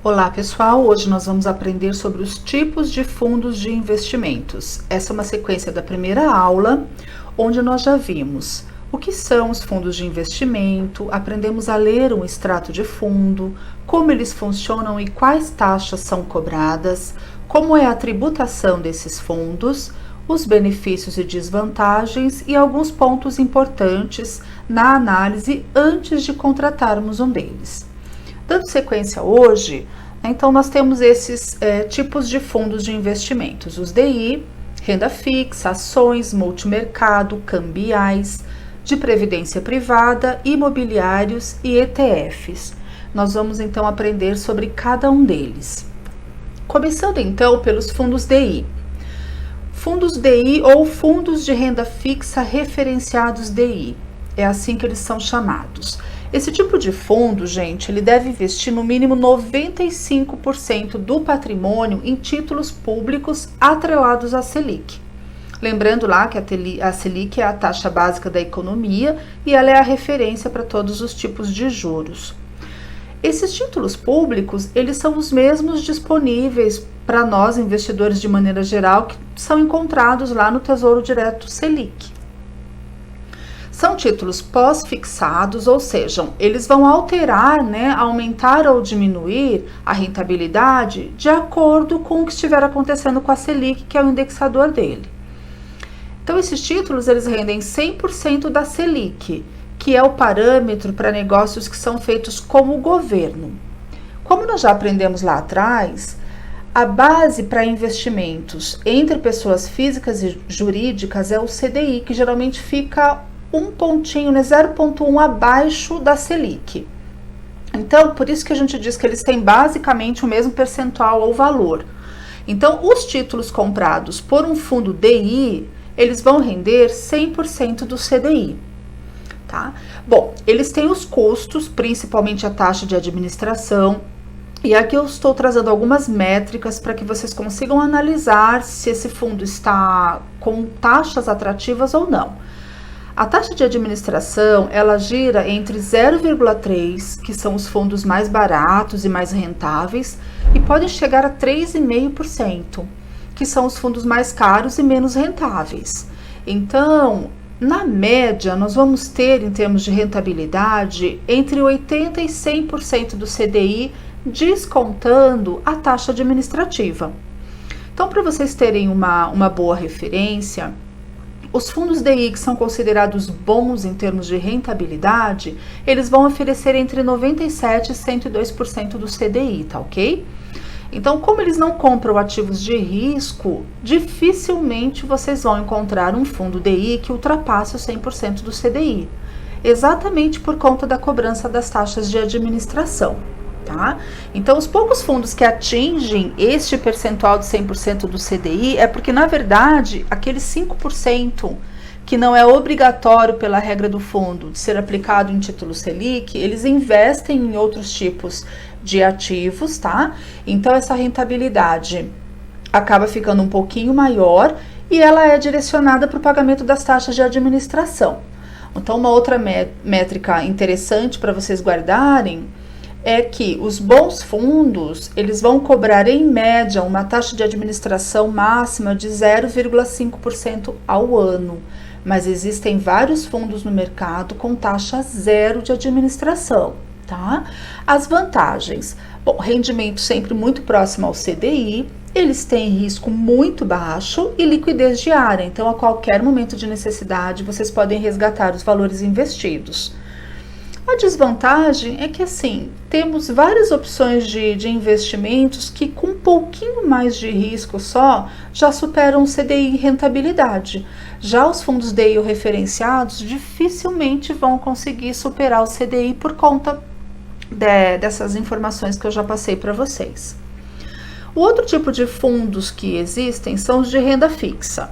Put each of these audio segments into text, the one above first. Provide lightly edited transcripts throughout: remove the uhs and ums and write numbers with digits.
Olá pessoal, hoje nós vamos aprender sobre os tipos de fundos de investimentos. Essa é uma sequência da primeira aula, onde nós já vimos o que são os fundos de investimento, aprendemos a ler um extrato de fundo, como eles funcionam e quais taxas são cobradas, como é a tributação desses fundos, os benefícios e desvantagens e alguns pontos importantes na análise antes de contratarmos um deles. Dando sequência hoje, então nós temos esses tipos de fundos de investimentos, os DI, renda fixa, ações, multimercado, cambiais, de previdência privada, imobiliários e ETFs. Nós vamos então aprender sobre cada um deles. Começando então pelos fundos DI. Fundos DI ou fundos de renda fixa referenciados DI, é assim que eles são chamados. Esse tipo de fundo, gente, ele deve investir no mínimo 95% do patrimônio em títulos públicos atrelados à Selic. Lembrando lá que a Selic é a taxa básica da economia e ela é a referência para todos os tipos de juros. Esses títulos públicos, eles são os mesmos disponíveis para nós, investidores de maneira geral, que são encontrados lá no Tesouro Direto Selic. São títulos pós-fixados, ou seja, eles vão alterar, aumentar ou diminuir a rentabilidade de acordo com o que estiver acontecendo com a Selic, que é o indexador dele. Então, esses títulos, eles rendem 100% da Selic, que é o parâmetro para negócios que são feitos como o governo. Como nós já aprendemos lá atrás, a base para investimentos entre pessoas físicas e jurídicas é o CDI, que geralmente fica um pontinho, 0,1 abaixo da Selic. Então, por isso que a gente diz que eles têm basicamente o mesmo percentual ou valor. Então, os títulos comprados por um fundo DI, eles vão render 100% do CDI. Tá? Bom, eles têm os custos, principalmente a taxa de administração, e aqui eu estou trazendo algumas métricas para que vocês consigam analisar se esse fundo está com taxas atrativas ou não. A taxa de administração, ela gira entre 0,3, que são os fundos mais baratos e mais rentáveis, e podem chegar a 3,5%, que são os fundos mais caros e menos rentáveis. Então, na média, nós vamos ter, em termos de rentabilidade, entre 80% e 100% do CDI, descontando a taxa administrativa. Então, para vocês terem uma boa referência, os fundos DI que são considerados bons em termos de rentabilidade, eles vão oferecer entre 97% e 102% do CDI, tá ok? Então, como eles não compram ativos de risco, dificilmente vocês vão encontrar um fundo DI que ultrapasse o 100% do CDI, exatamente por conta da cobrança das taxas de administração. Tá? Então, os poucos fundos que atingem este percentual de 100% do CDI é porque, na verdade, aqueles 5% que não é obrigatório pela regra do fundo de ser aplicado em título Selic, eles investem em outros tipos de ativos, tá? Então, essa rentabilidade acaba ficando um pouquinho maior e ela é direcionada para o pagamento das taxas de administração. Então, uma outra métrica interessante para vocês guardarem é que os bons fundos, eles vão cobrar em média uma taxa de administração máxima de 0,5% ao ano, mas existem vários fundos no mercado com taxa zero de administração, tá? As vantagens, bom, rendimento sempre muito próximo ao CDI, eles têm risco muito baixo e liquidez diária, então a qualquer momento de necessidade vocês podem resgatar os valores investidos. A desvantagem é que, assim, temos várias opções de investimentos que, com um pouquinho mais de risco só, já superam o CDI em rentabilidade. Já os fundos DI referenciados dificilmente vão conseguir superar o CDI por conta dessas informações que eu já passei para vocês. O outro tipo de fundos que existem são os de renda fixa.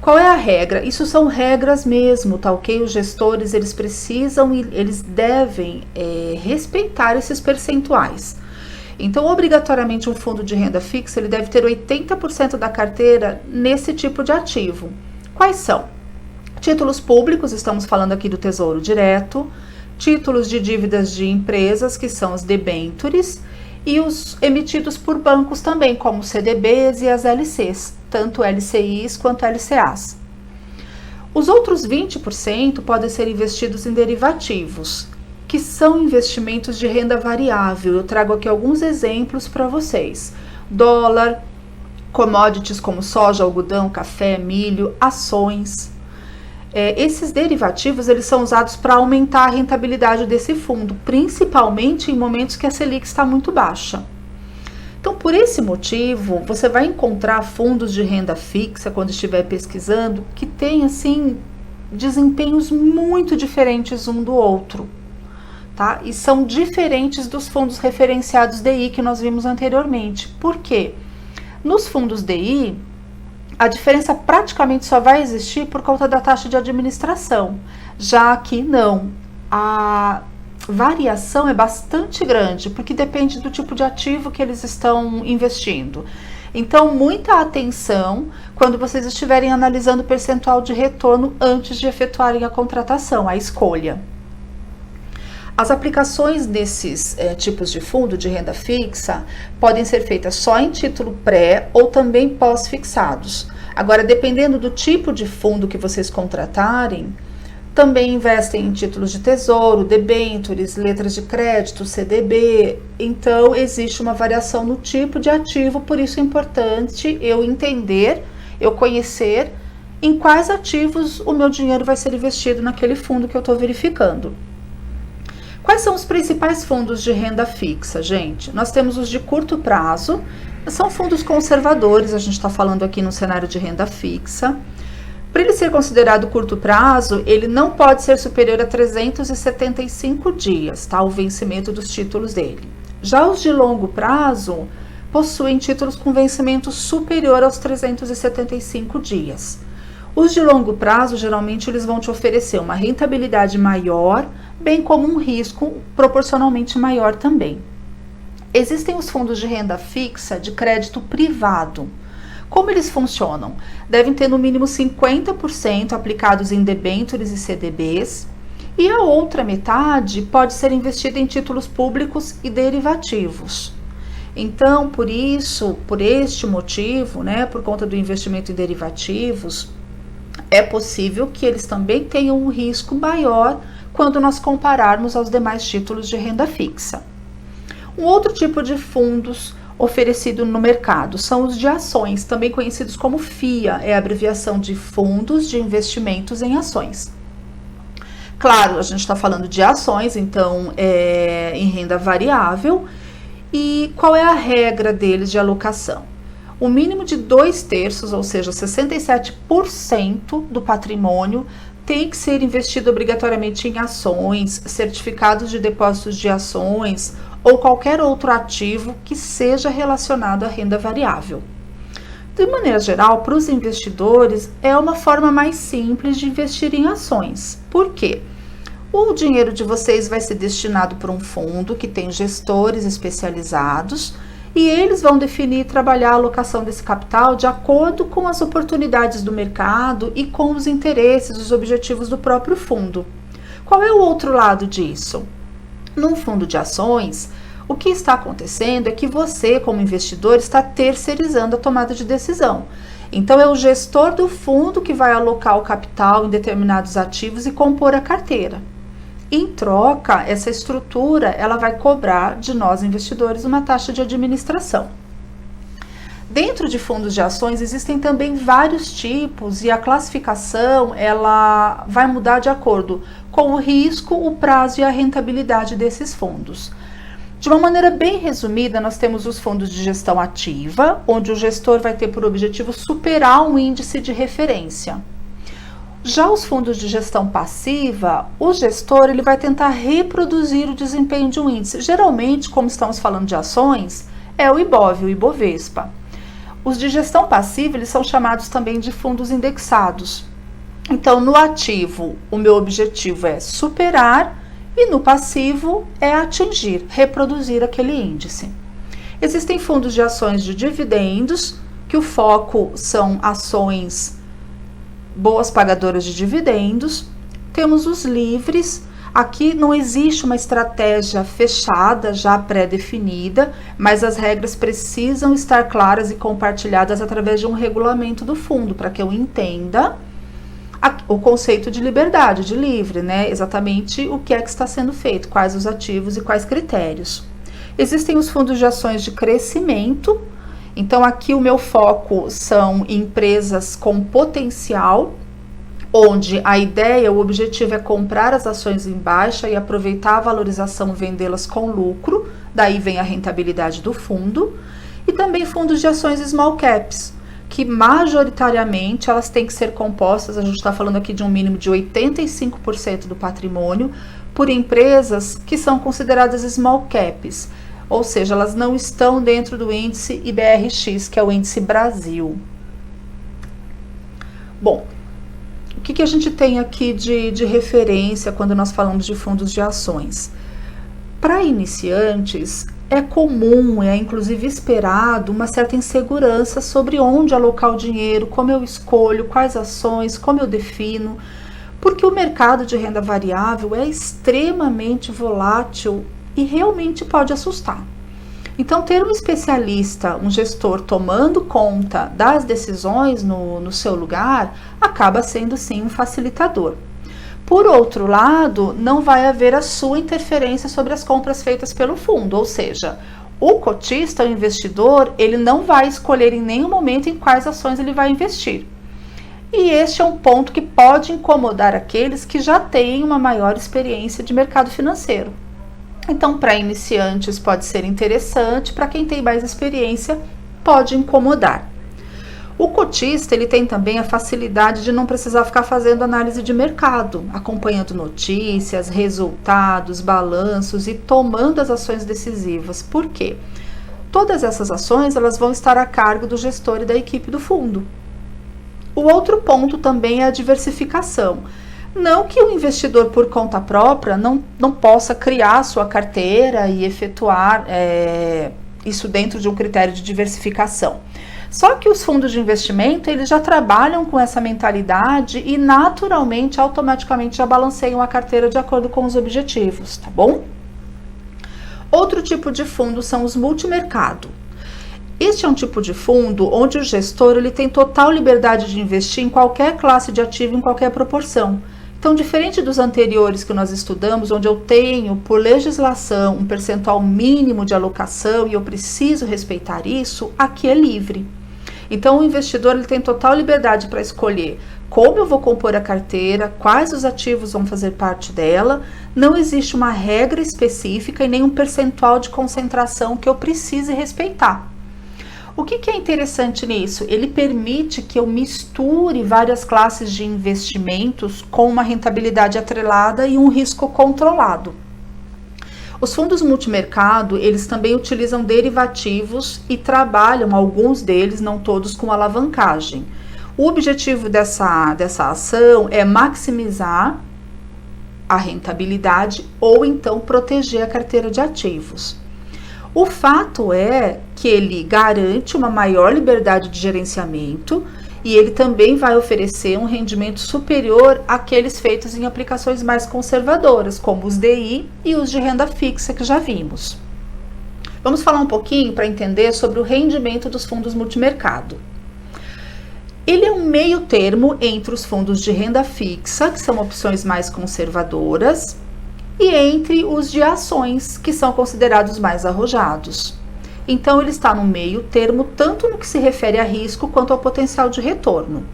Qual é a regra? Isso são regras mesmo, tá ok? Os gestores, eles precisam e eles devem respeitar esses percentuais. Então, obrigatoriamente, um fundo de renda fixa, ele deve ter 80% da carteira nesse tipo de ativo. Quais são? Títulos públicos, estamos falando aqui do Tesouro Direto, títulos de dívidas de empresas, que são os debentures, e os emitidos por bancos também, como os CDBs e as LCs, tanto LCIs quanto LCAs. Os outros 20% podem ser investidos em derivativos, que são investimentos de renda variável. Eu trago aqui alguns exemplos para vocês. Dólar, commodities como soja, algodão, café, milho, ações. Esses derivativos eles são usados para aumentar a rentabilidade desse fundo, principalmente em momentos que a Selic está muito baixa. Então, por esse motivo, você vai encontrar fundos de renda fixa, quando estiver pesquisando, que tem, assim, desempenhos muito diferentes um do outro, tá? E são diferentes dos fundos referenciados DI que nós vimos anteriormente. Por quê? Nos fundos DI, a diferença praticamente só vai existir por conta da taxa de administração, já que não, a variação é bastante grande, porque depende do tipo de ativo que eles estão investindo. Então, muita atenção quando vocês estiverem analisando o percentual de retorno antes de efetuarem a contratação, a escolha. As aplicações desses tipos de fundo de renda fixa podem ser feitas só em título pré ou também pós-fixados. Agora, dependendo do tipo de fundo que vocês contratarem, também investem em títulos de tesouro, debêntures, letras de crédito, CDB. Então, existe uma variação no tipo de ativo, por isso é importante eu entender, eu conhecer em quais ativos o meu dinheiro vai ser investido naquele fundo que eu estou verificando. Quais são os principais fundos de renda fixa, gente? Nós temos os de curto prazo, são fundos conservadores, a gente está falando aqui no cenário de renda fixa. Para ele ser considerado curto prazo, ele não pode ser superior a 375 dias, tá? O vencimento dos títulos dele. Já os de longo prazo possuem títulos com vencimento superior aos 375 dias. Os de longo prazo, geralmente, eles vão te oferecer uma rentabilidade maior, bem como um risco proporcionalmente maior também. Existem os fundos de renda fixa de crédito privado. Como eles funcionam? Devem ter no mínimo 50% aplicados em debêntures e CDBs, e a outra metade pode ser investida em títulos públicos e derivativos. Então, por isso, por este motivo, por conta do investimento em derivativos, é possível que eles também tenham um risco maior quando nós compararmos aos demais títulos de renda fixa. Um outro tipo de fundos oferecido no mercado são os de ações, também conhecidos como FIA, é a abreviação de Fundos de Investimentos em Ações. Claro, a gente está falando de ações, então em renda variável. E qual é a regra deles de alocação? O mínimo de 2/3, ou seja, 67% do patrimônio tem que ser investido obrigatoriamente em ações, certificados de depósitos de ações ou qualquer outro ativo que seja relacionado à renda variável. De maneira geral, para os investidores, é uma forma mais simples de investir em ações. Por quê? O dinheiro de vocês vai ser destinado para um fundo que tem gestores especializados e eles vão definir e trabalhar a alocação desse capital de acordo com as oportunidades do mercado e com os interesses, os objetivos do próprio fundo. Qual é o outro lado disso? Num fundo de ações, o que está acontecendo é que você, como investidor, está terceirizando a tomada de decisão. Então, é o gestor do fundo que vai alocar o capital em determinados ativos e compor a carteira. Em troca, essa estrutura ela vai cobrar de nós investidores uma taxa de administração. Dentro de fundos de ações existem também vários tipos e a classificação ela vai mudar de acordo com o risco, o prazo e a rentabilidade desses fundos. De uma maneira bem resumida, nós temos os fundos de gestão ativa, onde o gestor vai ter por objetivo superar um índice de referência. Já os fundos de gestão passiva, o gestor ele vai tentar reproduzir o desempenho de um índice. Geralmente, como estamos falando de ações, é o IBOV, o Ibovespa. Os de gestão passiva, eles são chamados também de fundos indexados. Então, no ativo, o meu objetivo é superar e no passivo é atingir, reproduzir aquele índice. Existem fundos de ações de dividendos, que o foco são ações boas pagadoras de dividendos. Temos os livres, Aqui não existe uma estratégia fechada, já pré-definida, mas as regras precisam estar claras e compartilhadas através de um regulamento do fundo, para que eu entenda o conceito de liberdade, de livre, né? Exatamente o que é que está sendo feito, quais os ativos e quais critérios. Existem os fundos de ações de crescimento, então aqui o meu foco são empresas com potencial, onde a ideia, o objetivo é comprar as ações em baixa e aproveitar a valorização, vendê-las com lucro, daí vem a rentabilidade do fundo, e também fundos de ações small caps, que majoritariamente elas têm que ser compostas, a gente está falando aqui de um mínimo de 85% do patrimônio, por empresas que são consideradas small caps, ou seja, elas não estão dentro do índice IBRX, que é o índice Brasil. Bom, o que a gente tem aqui de referência quando nós falamos de fundos de ações? Para iniciantes, é comum, é inclusive esperado, uma certa insegurança sobre onde alocar o dinheiro, como eu escolho, quais ações, como eu defino, porque o mercado de renda variável é extremamente volátil e realmente pode assustar. Então, ter um especialista, um gestor tomando conta das decisões no seu lugar, acaba sendo sim um facilitador. Por outro lado, não vai haver a sua interferência sobre as compras feitas pelo fundo, ou seja, o cotista, o investidor, ele não vai escolher em nenhum momento em quais ações ele vai investir. E este é um ponto que pode incomodar aqueles que já têm uma maior experiência de mercado financeiro. Então, para iniciantes pode ser interessante, para quem tem mais experiência pode incomodar. O cotista, ele tem também a facilidade de não precisar ficar fazendo análise de mercado, acompanhando notícias, resultados, balanços e tomando as ações decisivas. Por quê? Todas essas ações, elas vão estar a cargo do gestor e da equipe do fundo. O outro ponto também é a diversificação. Não que o investidor por conta própria não possa criar sua carteira e efetuar isso dentro de um critério de diversificação. Só que os fundos de investimento, eles já trabalham com essa mentalidade e naturalmente, automaticamente já balanceiam a carteira de acordo com os objetivos, tá bom? Outro tipo de fundo são os multimercado. Este é um tipo de fundo onde o gestor ele tem total liberdade de investir em qualquer classe de ativo, em qualquer proporção. Então, diferente dos anteriores que nós estudamos, onde eu tenho, por legislação, um percentual mínimo de alocação e eu preciso respeitar isso, aqui é livre. Então, o investidor ele tem total liberdade para escolher como eu vou compor a carteira, quais os ativos vão fazer parte dela. Não existe uma regra específica e nenhum percentual de concentração que eu precise respeitar. O que é interessante nisso? Ele permite que eu misture várias classes de investimentos com uma rentabilidade atrelada e um risco controlado. Os fundos multimercado, eles também utilizam derivativos e trabalham, alguns deles, não todos, com alavancagem. O objetivo dessa ação é maximizar a rentabilidade ou então proteger a carteira de ativos. O fato é que ele garante uma maior liberdade de gerenciamento e ele também vai oferecer um rendimento superior àqueles feitos em aplicações mais conservadoras, como os DI e os de renda fixa que já vimos. Vamos falar um pouquinho para entender sobre o rendimento dos fundos multimercado. Ele é um meio termo entre os fundos de renda fixa, que são opções mais conservadoras, e entre os de ações, que são considerados mais arrojados. Então, ele está no meio termo, tanto no que se refere a risco, quanto ao potencial de retorno.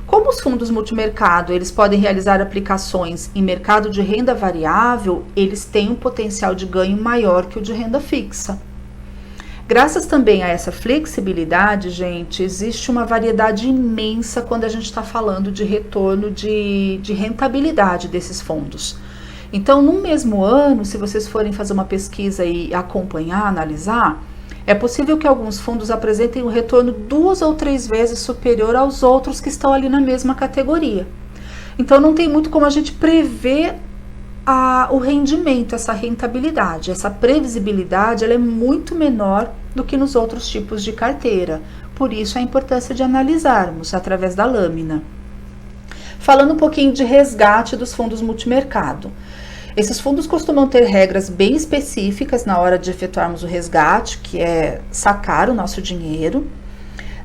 Como os fundos multimercado, eles podem realizar aplicações em mercado de renda variável, eles têm um potencial de ganho maior que o de renda fixa. Graças também a essa flexibilidade, gente, existe uma variedade imensa quando a gente está falando de retorno de rentabilidade desses fundos. Então, no mesmo ano, se vocês forem fazer uma pesquisa e acompanhar, analisar, é possível que alguns fundos apresentem um retorno 2 ou 3 vezes superior aos outros que estão ali na mesma categoria. Então, não tem muito como a gente prever o rendimento, essa rentabilidade. Essa previsibilidade ela é muito menor do que nos outros tipos de carteira. Por isso, a importância de analisarmos através da lâmina. Falando um pouquinho de resgate dos fundos multimercado. Esses fundos costumam ter regras bem específicas na hora de efetuarmos o resgate, que é sacar o nosso dinheiro.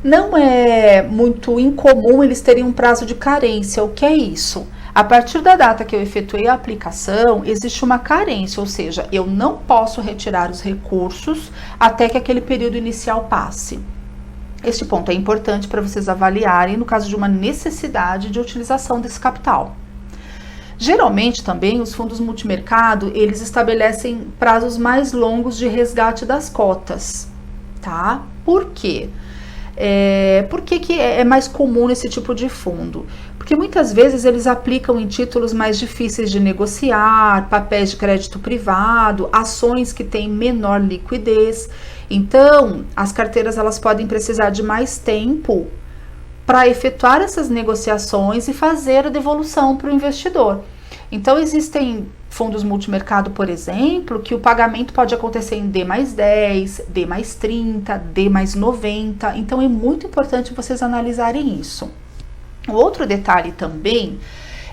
Não é muito incomum eles terem um prazo de carência. O que é isso? A partir da data que eu efetuei a aplicação, existe uma carência, ou seja, eu não posso retirar os recursos até que aquele período inicial passe. Este ponto é importante para vocês avaliarem no caso de uma necessidade de utilização desse capital. Geralmente também os fundos multimercado, eles estabelecem prazos mais longos de resgate das cotas, tá? Por quê? Por que é mais comum esse tipo de fundo? Porque muitas vezes eles aplicam em títulos mais difíceis de negociar, papéis de crédito privado, ações que têm menor liquidez. Então, as carteiras elas podem precisar de mais tempo para efetuar essas negociações e fazer a devolução para o investidor. Então, existem fundos multimercado, por exemplo, que o pagamento pode acontecer em D mais 10, D mais 30, D mais 90. Então, é muito importante vocês analisarem isso. O outro detalhe também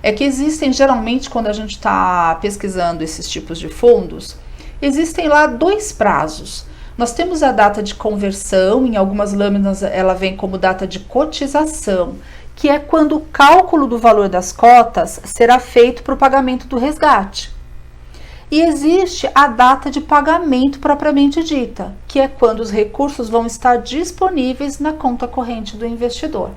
é que existem, geralmente, quando a gente está pesquisando esses tipos de fundos, existem lá 2 prazos. Nós temos a data de conversão, em algumas lâminas ela vem como data de cotização, que é quando o cálculo do valor das cotas será feito para o pagamento do resgate. E existe a data de pagamento propriamente dita, que é quando os recursos vão estar disponíveis na conta corrente do investidor.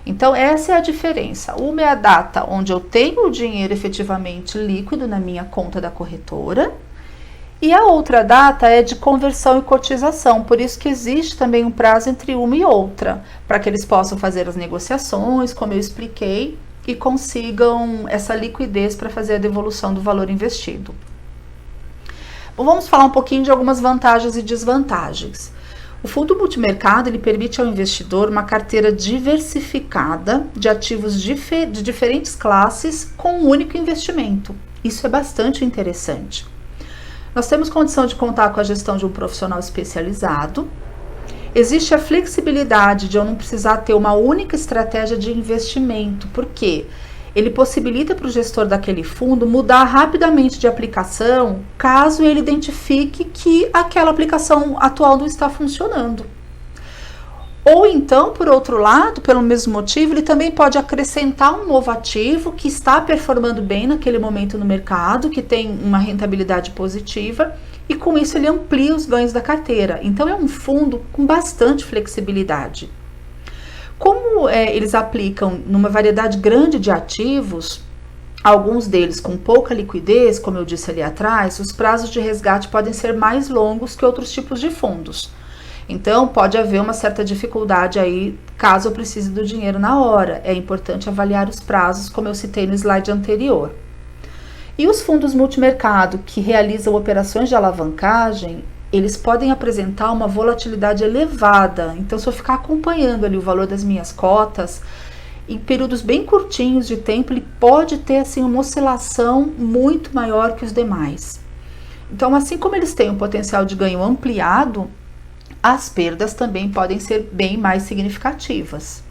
Então, essa é a diferença. Uma é a data onde eu tenho o dinheiro efetivamente líquido na minha conta da corretora, e a outra data é de conversão e cotização, por isso que existe também um prazo entre uma e outra, para que eles possam fazer as negociações, como eu expliquei, e consigam essa liquidez para fazer a devolução do valor investido. Bom, vamos falar um pouquinho de algumas vantagens e desvantagens. O fundo multimercado ele permite ao investidor uma carteira diversificada de ativos de diferentes classes com um único investimento. Isso é bastante interessante. Nós temos condição de contar com a gestão de um profissional especializado. Existe a flexibilidade de eu não precisar ter uma única estratégia de investimento, porque ele possibilita para o gestor daquele fundo mudar rapidamente de aplicação, caso ele identifique que aquela aplicação atual não está funcionando. Ou então, por outro lado, pelo mesmo motivo, ele também pode acrescentar um novo ativo que está performando bem naquele momento no mercado, que tem uma rentabilidade positiva, e com isso ele amplia os ganhos da carteira. Então, é um fundo com bastante flexibilidade. Como eles aplicam numa variedade grande de ativos, alguns deles com pouca liquidez, como eu disse ali atrás, os prazos de resgate podem ser mais longos que outros tipos de fundos. Então, pode haver uma certa dificuldade aí, caso eu precise do dinheiro na hora. É importante avaliar os prazos, como eu citei no slide anterior. E os fundos multimercado que realizam operações de alavancagem, eles podem apresentar uma volatilidade elevada. Então, se eu ficar acompanhando ali o valor das minhas cotas, em períodos bem curtinhos de tempo, ele pode ter assim, uma oscilação muito maior que os demais. Então, assim como eles têm um potencial de ganho ampliado, as perdas também podem ser bem mais significativas.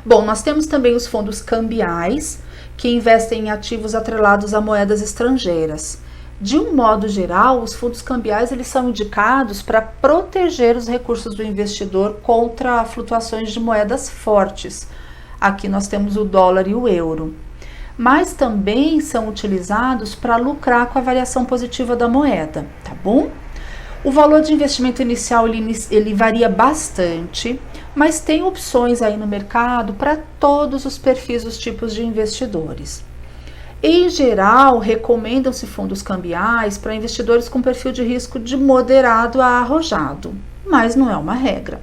Bom, nós temos também os fundos cambiais, que investem em ativos atrelados a moedas estrangeiras. De um modo geral, os fundos cambiais eles são indicados para proteger os recursos do investidor contra flutuações de moedas fortes. Aqui nós temos o dólar e o euro. Mas também são utilizados para lucrar com a variação positiva da moeda, tá bom? O valor de investimento inicial ele varia bastante, mas tem opções aí no mercado para todos os perfis, os tipos de investidores. Em geral, recomendam-se fundos cambiais para investidores com perfil de risco de moderado a arrojado, mas não é uma regra.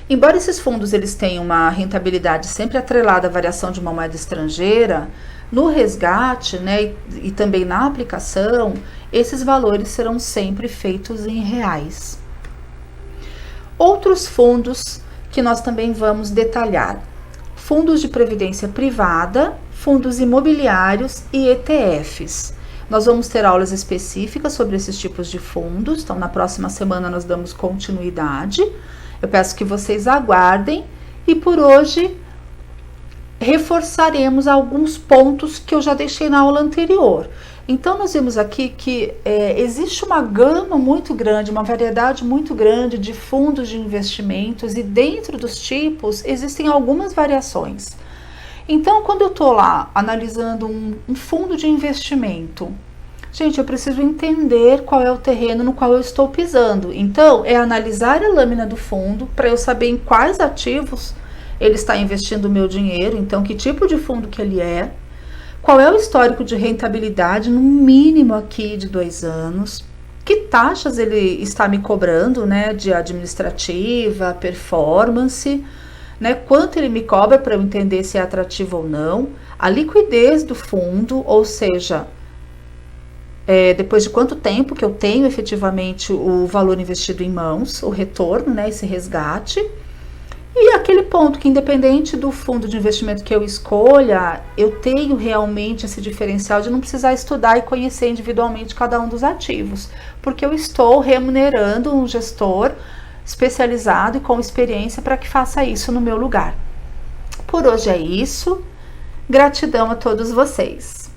Embora esses fundos eles tenham uma rentabilidade sempre atrelada à variação de uma moeda estrangeira, no resgate, né, e também na aplicação, esses valores serão sempre feitos em reais. Outros fundos que nós também vamos detalhar: fundos de previdência privada, fundos imobiliários e ETFs. Nós vamos ter aulas específicas sobre esses tipos de fundos, então na próxima semana nós damos continuidade. Eu peço que vocês aguardem e por hoje reforçaremos alguns pontos que eu já deixei na aula anterior. Então, nós vimos aqui que existe uma gama muito grande, uma variedade muito grande de fundos de investimentos e dentro dos tipos existem algumas variações. Então, quando eu estou lá analisando um fundo de investimento, gente, eu preciso entender qual é o terreno no qual eu estou pisando. Então, é analisar a lâmina do fundo para eu saber em quais ativos ele está investindo o meu dinheiro, então que tipo de fundo que ele é, qual é o histórico de rentabilidade, no mínimo aqui de 2 anos, que taxas ele está me cobrando, né, de administrativa, performance, né, quanto ele me cobra para eu entender se é atrativo ou não, a liquidez do fundo, ou seja, depois de quanto tempo que eu tenho efetivamente o valor investido em mãos, o retorno, né, esse resgate. E aquele ponto que, independente do fundo de investimento que eu escolha, eu tenho realmente esse diferencial de não precisar estudar e conhecer individualmente cada um dos ativos, porque eu estou remunerando um gestor especializado e com experiência para que faça isso no meu lugar. Por hoje é isso. Gratidão a todos vocês.